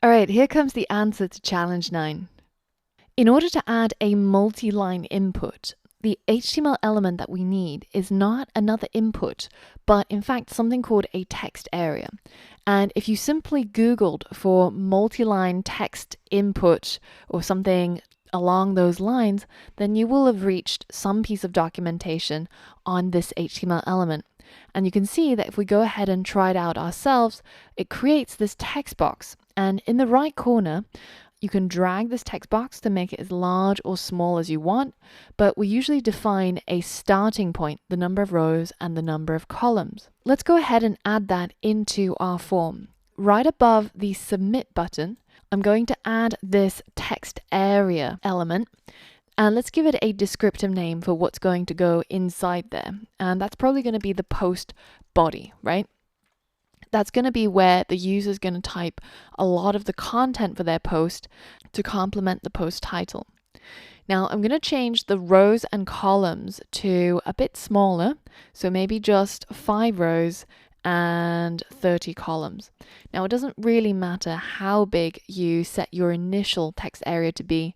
All right, here comes the answer to challenge 9. In order to add a multi-line input, the HTML element that we need is not another input, but in fact something called a text area. And if you simply Googled for multi-line text input or something along those lines, then you will have reached some piece of documentation on this HTML element. And you can see that if we go ahead and try it out ourselves, it creates this text box. And in the right corner, you can drag this text box to make it as large or small as you want, but we usually define a starting point, the number of rows and the number of columns. Let's go ahead and add that into our form. Right above the submit button, I'm going to add this text area element, and let's give it a descriptive name for what's going to go inside there. And that's probably going to be the post body, right? That's going to be where the user is going to type a lot of the content for their post to complement the post title. Now I'm going to change the rows and columns to a bit smaller, so maybe just 5 rows and 30 columns. Now it doesn't really matter how big you set your initial text area to be,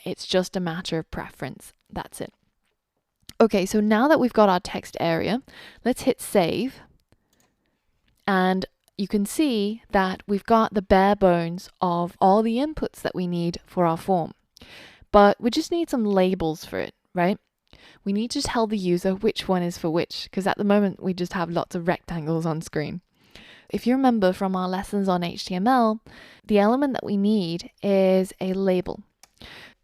it's just a matter of preference. That's it. Okay, so now that we've got our text area, let's hit save. And you can see that we've got the bare bones of all the inputs that we need for our form. But we just need some labels for it, right? We need to tell the user which one is for which, because at the moment we just have lots of rectangles on screen. If you remember from our lessons on HTML, the element that we need is a label.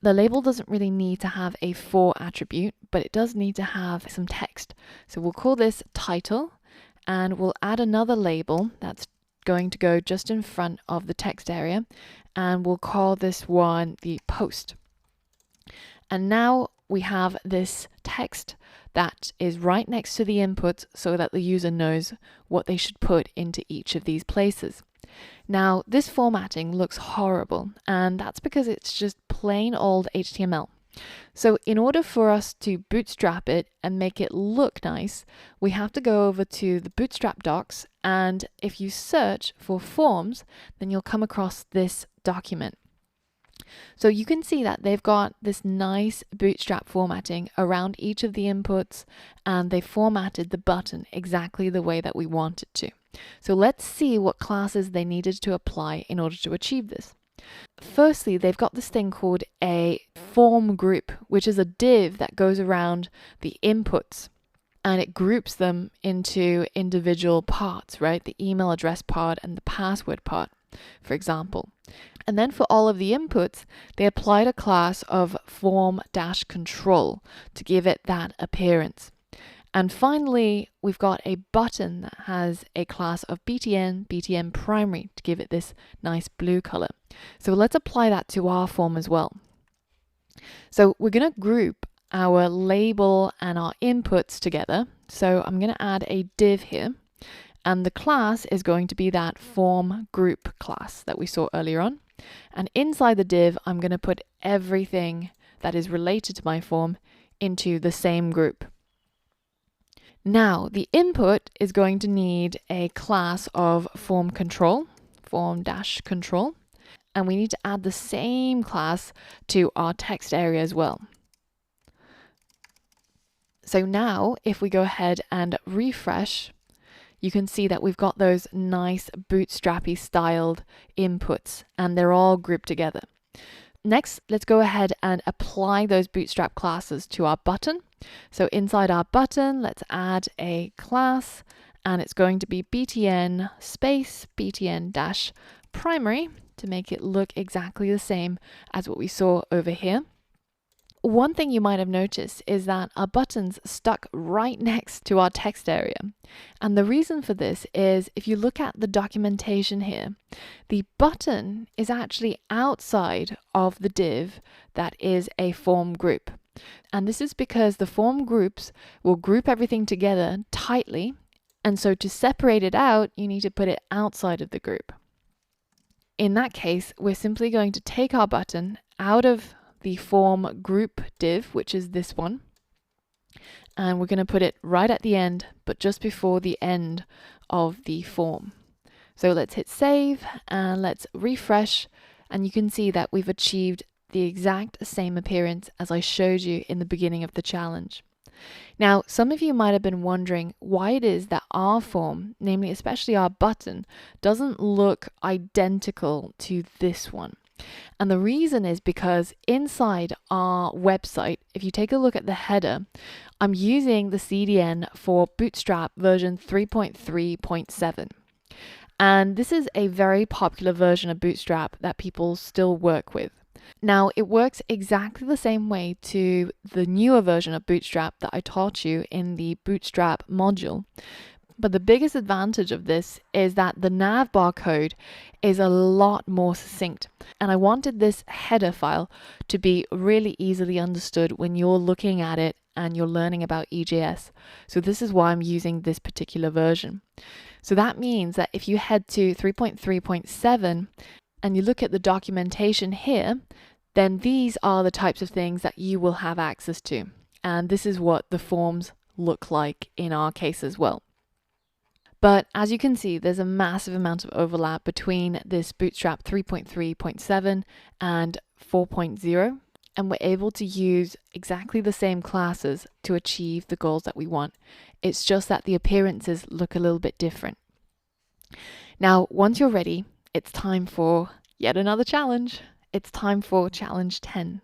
The label doesn't really need to have a for attribute, but it does need to have some text. So we'll call this title, and we'll add another label that's going to go just in front of the text area, and we'll call this one the post. And now we have this text that is right next to the inputs so that the user knows what they should put into each of these places. Now, this formatting looks horrible, and that's because it's just plain old HTML. So in order for us to bootstrap it and make it look nice, we have to go over to the Bootstrap docs, and if you search for forms, then you'll come across this document. So you can see that they've got this nice bootstrap formatting around each of the inputs, and they formatted the button exactly the way that we want it to. So let's see what classes they needed to apply in order to achieve this. Firstly, they've got this thing called a form group, which is a div that goes around the inputs, and it groups them into individual parts, right? The email address part and the password part, for example. And then for all of the inputs, they applied a class of form-control to give it that appearance. And finally, we've got a button that has a class of BTN primary to give it this nice blue color. So let's apply that to our form as well. So we're going to group our label and our inputs together. So I'm going to add a div here, and the class is going to be that form group class that we saw earlier on. And inside the div, I'm going to put everything that is related to my form into the same group. Now, the input is going to need a class of form-control, form-control, and we need to add the same class to our text area as well. So now, if we go ahead and refresh, you can see that we've got those nice bootstrappy styled inputs, and they're all grouped together. Next, let's go ahead and apply those bootstrap classes to our button. So inside our button, let's add a class, and it's going to be BTN space BTN primary to make it look exactly the same as what we saw over here. One thing you might have noticed is that our button's stuck right next to our text area. And the reason for this is if you look at the documentation here, the button is actually outside of the div that is a form group. And this is because the form groups will group everything together tightly. And so to separate it out, you need to put it outside of the group. In that case, we're simply going to take our button out of the form group div, which is this one, and we're going to put it right at the end, but just before the end of the form. So let's hit save and let's refresh, and you can see that we've achieved the exact same appearance as I showed you in the beginning of the challenge. Now, some of you might have been wondering why it is that our form, namely especially our button, doesn't look identical to this one. And the reason is because inside our website, if you take a look at the header, I'm using the CDN for Bootstrap version 3.3.7. And this is a very popular version of Bootstrap that people still work with. Now, it works exactly the same way to the newer version of Bootstrap that I taught you in the Bootstrap module. But the biggest advantage of this is that the navbar code is a lot more succinct. And I wanted this header file to be really easily understood when you're looking at it and you're learning about EJS. So this is why I'm using this particular version. So that means that if you head to 3.3.7 and you look at the documentation here, then these are the types of things that you will have access to. And this is what the forms look like in our case as well. But as you can see, there's a massive amount of overlap between this Bootstrap 3.3.7 and 4.0, and we're able to use exactly the same classes to achieve the goals that we want. It's just that the appearances look a little bit different. Now, once you're ready, it's time for yet another challenge. It's time for challenge 10.